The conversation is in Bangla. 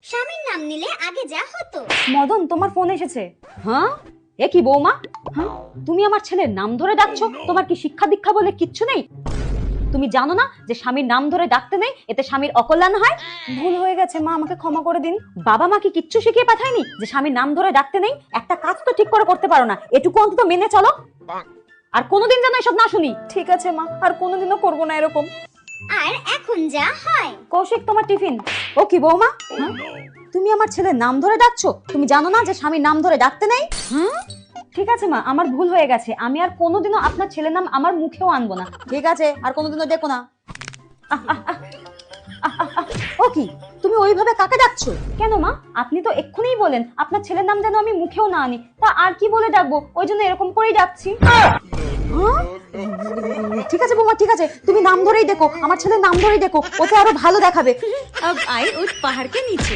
স্বামীর নাম নিলে আগে যা হতো। মদন, তোমার ফোন এসেছে। হ্যাঁ, এ কি বৌমা? হ্যাঁ, তুমি আমার ছেলের নাম ধরে ডাকছো? তোমার কি শিক্ষা দীক্ষা বলে কিচ্ছু নেই? তুমি জানো না যে স্বামীর নাম ধরে ডাকতে নেই, এতে স্বামীর অকল্যাণ হয়? ভুল হয়ে গেছে মা, আমাকে ক্ষমা করে দিন। বাবা মা কি কিচ্ছু শিখিয়ে পাঠায়নি যে স্বামীর নাম ধরে ডাকতে নেই? একটা কাজ তো ঠিক করে করতে পারো না, এটুকু অন্তত মেনে চলো। আর কোনোদিন যেন এসব না শুনি। ঠিক আছে মা, আর কোনোদিনও করবো না এরকম। আর এখন যা হয়। কৌশিক, তোমার টিফিন। ও কি বৌমা, হ্যাঁ? তুমি আমার ছেলের নাম ধরে ডাকছো? তুমি জানো না যে স্বামীর নাম ধরে ডাকতে নেই? হ্যাঁ, ঠিক আছে মা, আমার ভুল হয়ে গেছে। আমি আর কোনোদিনও আপনার ছেলের নাম আমার মুখেও আনবো না। ঠিক আছে, আর কোনোদিনও দেখো না। ও কি, তুমি ওইভাবে কাকে ডাকছো কেন মা? আপনি তো এক্ষুনি বলেন আপনার ছেলের নাম যেন আমি মুখেও না আনি, তা আর কি বলে ডাকবো? ওই জন্য এরকম করেই ডাকছি। হ্যাঁ? ঠিক আছে বৌমা, ঠিক আছে, তুমি নাম ধরেই দেখো, আমার ছেলের নাম ধরেই দেখো, ওতে আরো ভালো দেখাবে। अब आई उस पहाड़ के नीचे।